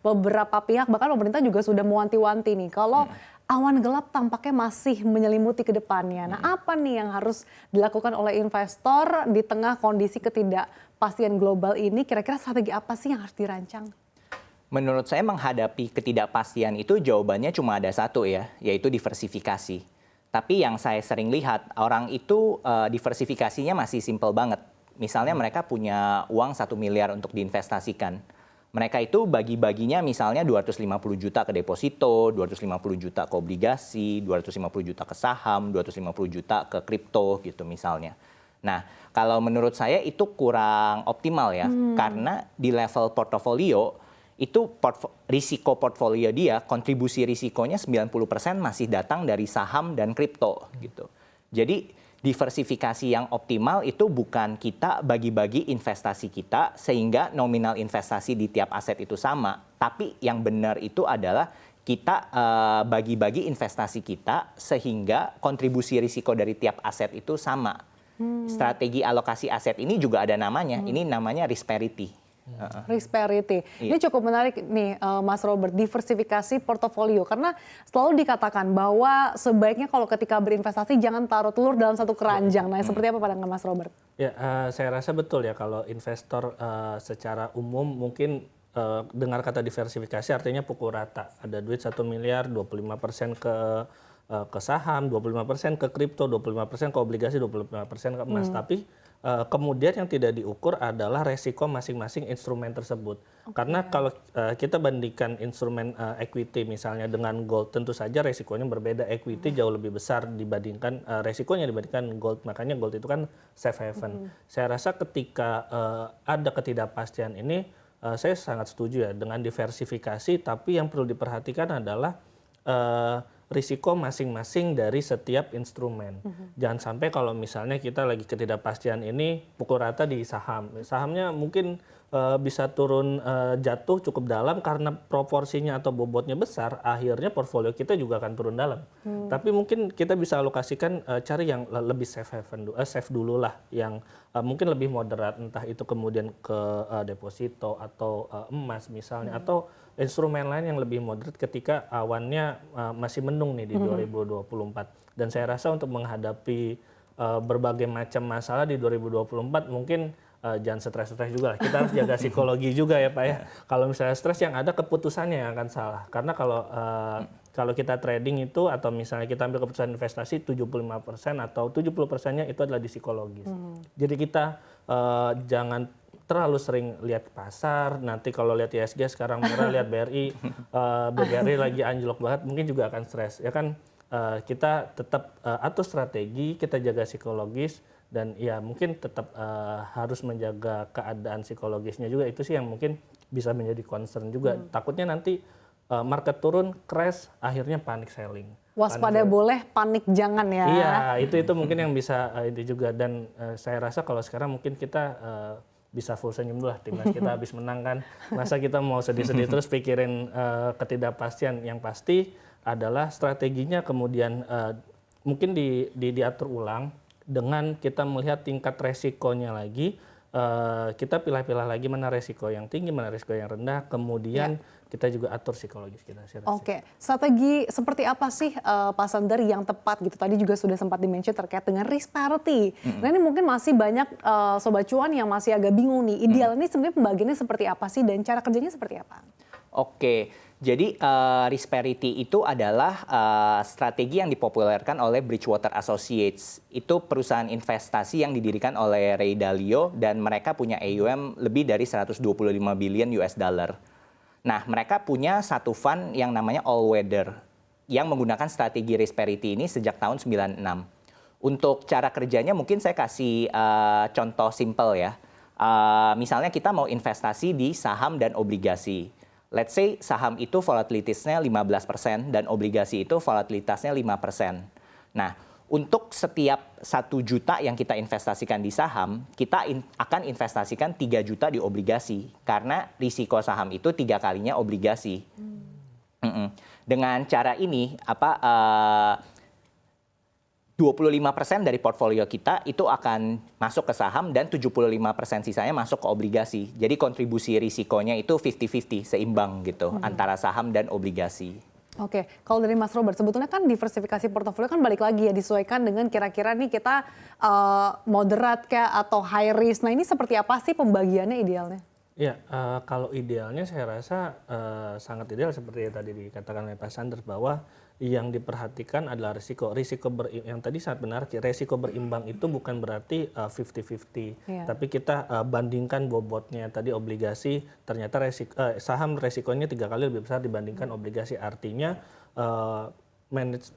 Beberapa pihak bahkan pemerintah juga sudah mewanti-wanti nih kalau awan gelap tampaknya masih menyelimuti ke depannya. Nah, apa nih yang harus dilakukan oleh investor di tengah kondisi ketidakpastian global ini? Kira-kira strategi apa sih yang harus dirancang? Menurut saya menghadapi ketidakpastian itu jawabannya cuma ada satu ya, yaitu diversifikasi. Tapi yang saya sering lihat, orang itu diversifikasinya masih simple banget. Misalnya mereka punya uang 1 miliar untuk diinvestasikan. Mereka itu bagi-baginya misalnya 250 juta ke deposito, 250 juta ke obligasi, 250 juta ke saham, 250 juta ke kripto gitu misalnya. Nah, kalau menurut saya itu kurang optimal ya, karena di level portofolio, itu risiko portfolio dia, kontribusi risikonya 90% masih datang dari saham dan kripto gitu. Jadi diversifikasi yang optimal itu bukan kita bagi-bagi investasi kita sehingga nominal investasi di tiap aset itu sama, tapi yang benar itu adalah kita bagi-bagi investasi kita sehingga kontribusi risiko dari tiap aset itu sama. Strategi alokasi aset ini juga ada namanya, ini namanya risk parity. Risk parity. Ini cukup menarik nih Mas Robert, diversifikasi portofolio. Karena selalu dikatakan bahwa sebaiknya kalau ketika berinvestasi jangan taruh telur dalam satu keranjang. Nah, seperti apa pandangan Mas Robert? Ya, saya rasa betul ya kalau investor secara umum mungkin dengar kata diversifikasi artinya pukul rata. Ada duit 1 miliar, 25% ke saham, 25% ke kripto, 25% ke obligasi, 25% ke emas. Tapi kemudian yang tidak diukur adalah resiko masing-masing instrumen tersebut. Karena kalau kita bandingkan instrumen equity misalnya dengan gold, tentu saja resikonya berbeda. Equity jauh lebih besar dibandingkan resikonya dibandingkan gold. Makanya gold itu kan safe haven. Saya rasa ketika ada ketidakpastian ini, saya sangat setuju ya dengan diversifikasi. Tapi yang perlu diperhatikan adalah risiko masing-masing dari setiap instrumen. Jangan sampai kalau misalnya kita lagi ketidakpastian ini pukul rata di saham. Sahamnya mungkin bisa turun jatuh cukup dalam karena proporsinya atau bobotnya besar, akhirnya portfolio kita juga akan turun dalam. Tapi mungkin kita bisa alokasikan cari yang lebih safe dulu lah, yang mungkin lebih moderat, entah itu kemudian ke deposito atau emas misalnya, atau instrumen lain yang lebih moderat ketika awannya masih mendung nih di 2024. Dan saya rasa untuk menghadapi berbagai macam masalah di 2024 mungkin jangan stres-stres juga lah. Kita harus jaga psikologi juga ya Pak ya. Kalau misalnya stres yang ada keputusannya yang akan salah. Karena kalau kita trading itu atau misalnya kita ambil keputusan investasi 75% atau 70%-nya itu adalah di psikologis. Jadi kita jangan terlalu sering lihat pasar, nanti kalau lihat ISG sekarang murah, lihat BRI lagi anjlok banget, mungkin juga akan stres. Ya kan kita tetap atur strategi, kita jaga psikologis, dan ya mungkin tetap harus menjaga keadaan psikologisnya juga. Itu sih yang mungkin bisa menjadi concern juga. Takutnya nanti market turun, crash, akhirnya panic selling. Waspada boleh, panik jangan ya. Iya, itu mungkin yang bisa itu juga. Dan saya rasa kalau sekarang mungkin kita bisa full senyum dulu lah, timnas kita habis menang kan. Masa kita mau sedih-sedih terus pikirin ketidakpastian. Yang pasti adalah strateginya kemudian mungkin diatur ulang dengan kita melihat tingkat resikonya lagi. Kita pilah-pilah lagi mana resiko yang tinggi, mana resiko yang rendah, kemudian kita juga atur psikologis kita. Oke, strategi seperti apa sih Pak Sander yang tepat gitu? Tadi juga sudah sempat di-mention terkait dengan risk parity. Nah ini mungkin masih banyak Sobat Cuan yang masih agak bingung nih, ideal ini sebenarnya pembagiannya seperti apa sih dan cara kerjanya seperti apa? Oke, jadi risk parity itu adalah strategi yang dipopulerkan oleh Bridgewater Associates. Itu perusahaan investasi yang didirikan oleh Ray Dalio dan mereka punya AUM lebih dari 125 billion US dollar. Nah, mereka punya satu fund yang namanya All Weather yang menggunakan strategi risk parity ini sejak tahun 96. Untuk cara kerjanya mungkin saya kasih contoh simple ya. Misalnya kita mau investasi di saham dan obligasi. Let's say saham itu volatilitasnya 15% dan obligasi itu volatilitasnya 5%. Nah, untuk setiap 1 juta yang kita investasikan di saham, kita akan investasikan 3 juta di obligasi. Karena risiko saham itu 3 kalinya obligasi. Dengan cara ini, 25% dari portfolio kita itu akan masuk ke saham dan 75% sisanya masuk ke obligasi. Jadi kontribusi risikonya itu 50-50, seimbang gitu antara saham dan obligasi. Oke, kalau dari Mas Robert, sebetulnya kan diversifikasi portofolio kan balik lagi ya, disesuaikan dengan kira-kira nih kita moderate kayak atau high risk. Nah ini seperti apa sih pembagiannya idealnya? Ya, kalau idealnya saya rasa sangat ideal seperti yang tadi dikatakan oleh Pak Sanders bahwa yang diperhatikan adalah risiko. Yang tadi sangat benar, risiko berimbang itu bukan berarti 50-50. Iya. Tapi kita bandingkan bobotnya. Tadi obligasi, ternyata saham resikonya 3 kali lebih besar dibandingkan obligasi. Artinya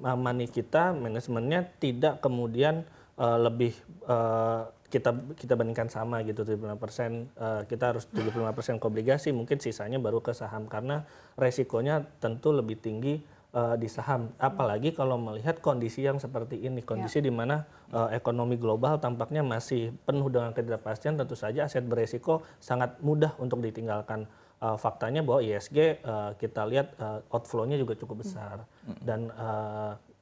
money kita, manajemennya tidak kemudian lebih kita bandingkan sama gitu 75%, kita harus 75% ke obligasi, mungkin sisanya baru ke saham karena resikonya tentu lebih tinggi di saham. Apalagi kalau melihat kondisi yang seperti ini, kondisi di mana ekonomi global tampaknya masih penuh dengan ketidakpastian, tentu saja aset beresiko sangat mudah untuk ditinggalkan. Faktanya bahwa ISG kita lihat outflow-nya juga cukup besar dan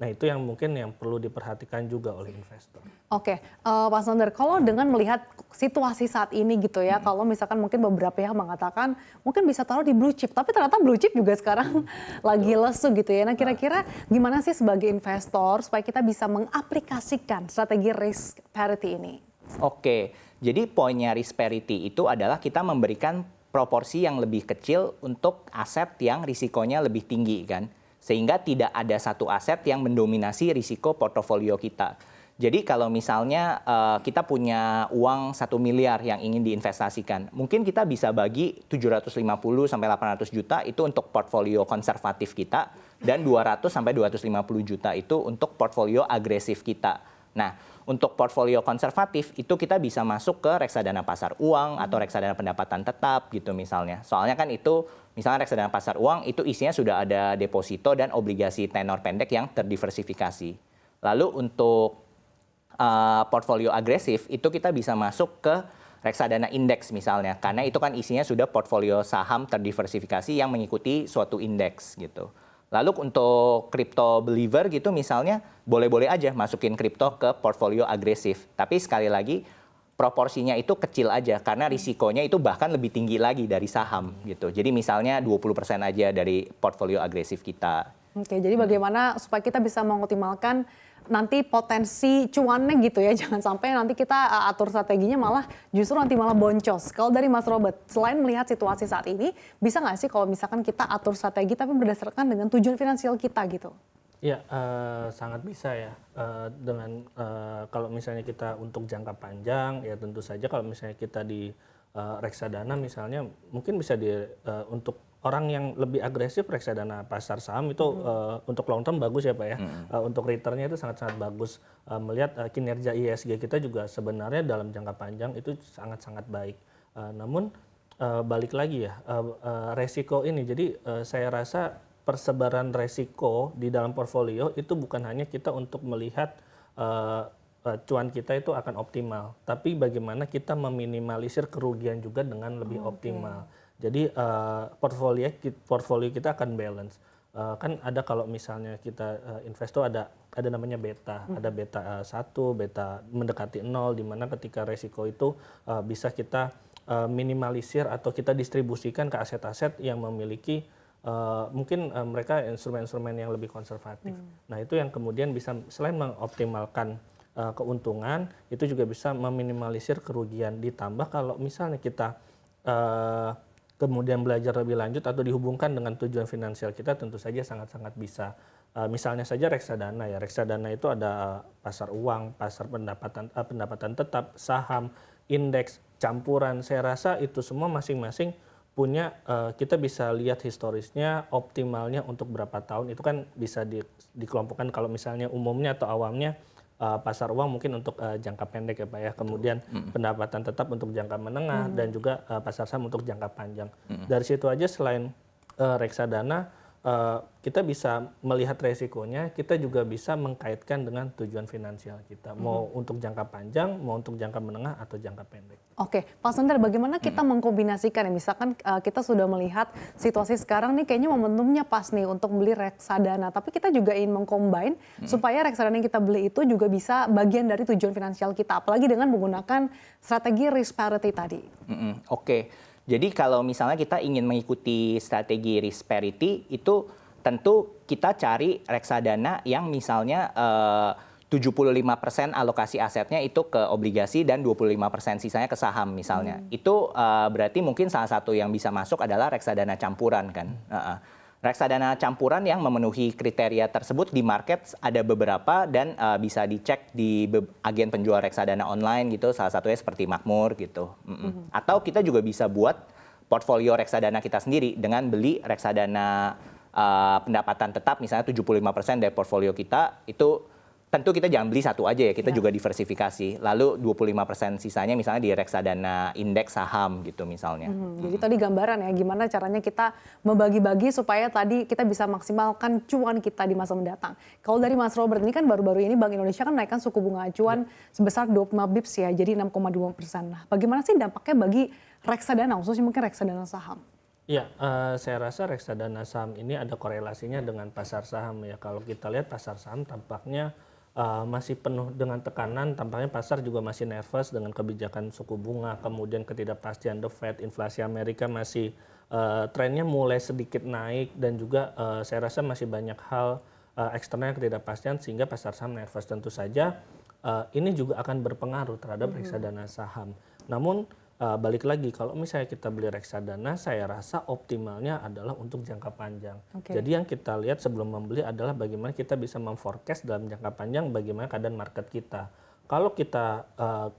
nah itu yang mungkin yang perlu diperhatikan juga oleh investor. Oke, Pak Sander, kalau dengan melihat situasi saat ini gitu ya, kalau misalkan mungkin beberapa pihak mengatakan mungkin bisa taruh di blue chip, tapi ternyata blue chip juga sekarang lagi lesu gitu ya. Nah kira-kira gimana sih sebagai investor supaya kita bisa mengaplikasikan strategi risk parity ini? Oke, jadi poinnya risk parity itu adalah kita memberikan proporsi yang lebih kecil untuk aset yang risikonya lebih tinggi kan. Sehingga tidak ada satu aset yang mendominasi risiko portofolio kita. Jadi kalau misalnya kita punya uang 1 miliar yang ingin diinvestasikan, mungkin kita bisa bagi 750 sampai 800 juta itu untuk portfolio konservatif kita dan 200 sampai 250 juta itu untuk portfolio agresif kita. Nah, untuk portfolio konservatif itu kita bisa masuk ke reksadana pasar uang atau reksadana pendapatan tetap gitu misalnya. Soalnya kan itu misalnya reksadana pasar uang itu isinya sudah ada deposito dan obligasi tenor pendek yang terdiversifikasi. Lalu untuk portfolio agresif itu kita bisa masuk ke reksadana indeks misalnya karena itu kan isinya sudah portfolio saham terdiversifikasi yang mengikuti suatu indeks gitu. Lalu untuk crypto believer gitu misalnya boleh-boleh aja masukin kripto ke portfolio agresif. Tapi sekali lagi proporsinya itu kecil aja karena risikonya itu bahkan lebih tinggi lagi dari saham gitu. Jadi misalnya 20% aja dari portfolio agresif kita. Oke, jadi bagaimana supaya kita bisa mengoptimalkan nanti potensi cuannya gitu ya, jangan sampai nanti kita atur strateginya malah justru nanti malah boncos. Kalau dari Mas Robert, selain melihat situasi saat ini, bisa nggak sih kalau misalkan kita atur strategi tapi berdasarkan dengan tujuan finansial kita gitu? Ya, sangat bisa ya. Dengan kalau misalnya kita untuk jangka panjang, ya tentu saja kalau misalnya kita di reksadana misalnya, mungkin bisa untuk orang yang lebih agresif reksadana pasar saham itu untuk long term bagus ya Pak ya. Untuk returnnya itu sangat-sangat bagus. Melihat kinerja ISG kita juga sebenarnya dalam jangka panjang itu sangat-sangat baik. Namun balik lagi ya, resiko ini. Jadi saya rasa persebaran resiko di dalam portfolio itu bukan hanya kita untuk melihat cuan kita itu akan optimal, tapi bagaimana kita meminimalisir kerugian juga dengan lebih optimal. Jadi portfolio kita akan balance. Kan ada kalau misalnya kita investor ada namanya beta, ada beta 1, beta mendekati 0, di mana ketika resiko itu bisa kita minimalisir atau kita distribusikan ke aset-aset yang memiliki mungkin mereka instrumen-instrumen yang lebih konservatif. Nah itu yang kemudian bisa selain mengoptimalkan keuntungan, itu juga bisa meminimalisir kerugian. Ditambah kalau misalnya kita kemudian belajar lebih lanjut atau dihubungkan dengan tujuan finansial kita, tentu saja sangat-sangat bisa. Misalnya saja reksadana ya, reksadana itu ada pasar uang, pasar pendapatan tetap, saham, indeks, campuran. Saya rasa itu semua masing-masing punya, kita bisa lihat historisnya, optimalnya untuk berapa tahun, itu kan bisa dikelompokkan kalau misalnya umumnya atau awamnya. Pasar uang mungkin untuk jangka pendek ya Pak ya, kemudian pendapatan tetap untuk jangka menengah dan juga pasar saham untuk jangka panjang. Dari situ aja selain reksadana kita bisa melihat resikonya, kita juga bisa mengkaitkan dengan tujuan finansial kita, mau untuk jangka panjang, mau untuk jangka menengah atau jangka pendek. Oke, Pak Sundar, bagaimana kita mengkombinasikan ya? Misalkan kita sudah melihat situasi sekarang nih kayaknya momentumnya pas nih untuk beli reksadana, tapi kita juga ingin mengcombine supaya reksadana yang kita beli itu juga bisa bagian dari tujuan finansial kita, apalagi dengan menggunakan strategi risk parity tadi. Oke. Jadi kalau misalnya kita ingin mengikuti strategi risk parity, itu tentu kita cari reksadana yang misalnya 75% alokasi asetnya itu ke obligasi dan 25% sisanya ke saham misalnya. Itu berarti mungkin salah satu yang bisa masuk adalah reksadana campuran kan. Reksadana campuran yang memenuhi kriteria tersebut di market ada beberapa dan bisa dicek di agen penjual reksadana online gitu, salah satunya seperti Makmur gitu. Atau kita juga bisa buat portfolio reksadana kita sendiri dengan beli reksadana pendapatan tetap misalnya 75% dari portfolio kita. Itu tentu kita jangan beli satu aja ya, kita juga diversifikasi. Lalu 25% sisanya misalnya di reksadana indeks saham gitu misalnya. Jadi tadi gambaran ya gimana caranya kita membagi-bagi supaya tadi kita bisa maksimalkan cuan kita di masa mendatang. Kalau dari Mas Robert ini kan baru-baru ini Bank Indonesia kan menaikkan suku bunga acuan sebesar 25 bips ya, jadi 6,2%. Nah, bagaimana sih dampaknya bagi reksadana, khususnya mungkin reksadana saham? Ya, saya rasa reksadana saham ini ada korelasinya dengan pasar saham ya. Kalau kita lihat pasar saham tampaknya masih penuh dengan tekanan, tampaknya pasar juga masih nervous dengan kebijakan suku bunga, kemudian ketidakpastian The Fed, inflasi Amerika masih trennya mulai sedikit naik dan juga saya rasa masih banyak hal eksternal yang ketidakpastian sehingga pasar saham nervous. Tentu saja ini juga akan berpengaruh terhadap reksadana saham. Namun balik lagi, kalau misalnya kita beli reksadana, saya rasa optimalnya adalah untuk jangka panjang. Jadi yang kita lihat sebelum membeli adalah bagaimana kita bisa memforecast dalam jangka panjang bagaimana keadaan market kita. Kalau kita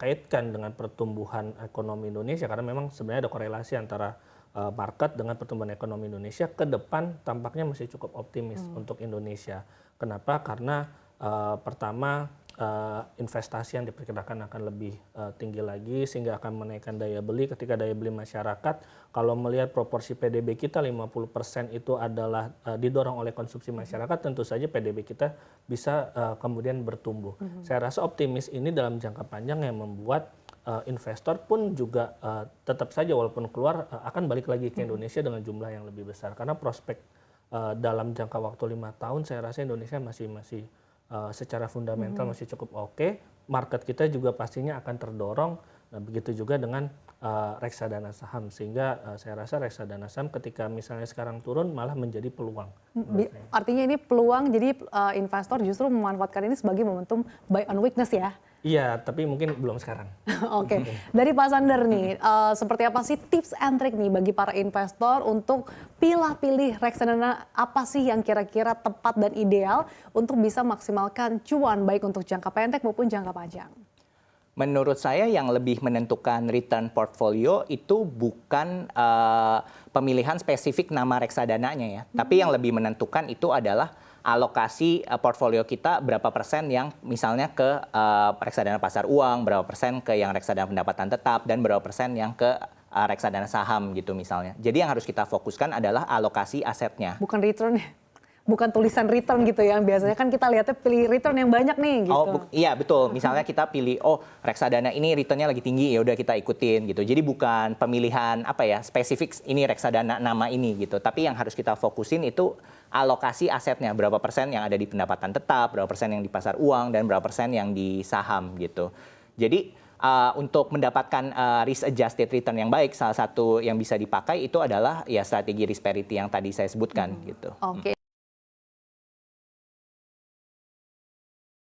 kaitkan dengan pertumbuhan ekonomi Indonesia, karena memang sebenarnya ada korelasi antara market dengan pertumbuhan ekonomi Indonesia, ke depan tampaknya masih cukup optimis untuk Indonesia. Kenapa? Karena pertama, investasi yang diperkirakan akan lebih tinggi lagi sehingga akan menaikkan daya beli. Ketika daya beli masyarakat, kalau melihat proporsi PDB kita 50% itu adalah didorong oleh konsumsi masyarakat, tentu saja PDB kita bisa kemudian bertumbuh. Saya rasa optimis ini dalam jangka panjang yang membuat investor pun juga tetap saja walaupun keluar akan balik lagi ke Indonesia dengan jumlah yang lebih besar. Karena prospek dalam jangka waktu 5 tahun saya rasa Indonesia masih secara fundamental masih cukup oke. Market kita juga pastinya akan terdorong. Nah, begitu juga dengan reksadana saham, sehingga saya rasa reksadana saham ketika misalnya sekarang turun malah menjadi peluang. Artinya ini peluang, jadi investor justru memanfaatkan ini sebagai momentum buy on weakness ya? Iya, tapi mungkin belum sekarang. Oke. Dari Pak Sundar nih, seperti apa sih tips and trick nih bagi para investor untuk pilih reksadana apa sih yang kira-kira tepat dan ideal untuk bisa maksimalkan cuan baik untuk jangka pendek maupun jangka panjang? Menurut saya yang lebih menentukan return portfolio itu bukan pemilihan spesifik nama reksadananya ya, tapi yang lebih menentukan itu adalah alokasi portfolio kita berapa persen yang misalnya ke reksadana pasar uang, berapa persen ke yang reksadana pendapatan tetap, dan berapa persen yang ke reksadana saham gitu misalnya. Jadi yang harus kita fokuskan adalah alokasi asetnya. Bukan return ya? Bukan tulisan return gitu ya, biasanya kan kita lihatnya pilih return yang banyak nih gitu. Iya betul, misalnya kita pilih reksadana ini returnnya lagi tinggi, ya udah kita ikutin gitu. Jadi bukan pemilihan spesifik ini reksadana nama ini gitu, tapi yang harus kita fokusin itu alokasi asetnya, berapa persen yang ada di pendapatan tetap, berapa persen yang di pasar uang, dan berapa persen yang di saham gitu. Jadi untuk mendapatkan risk adjusted return yang baik, salah satu yang bisa dipakai itu adalah ya strategi risk parity yang tadi saya sebutkan gitu. Oke.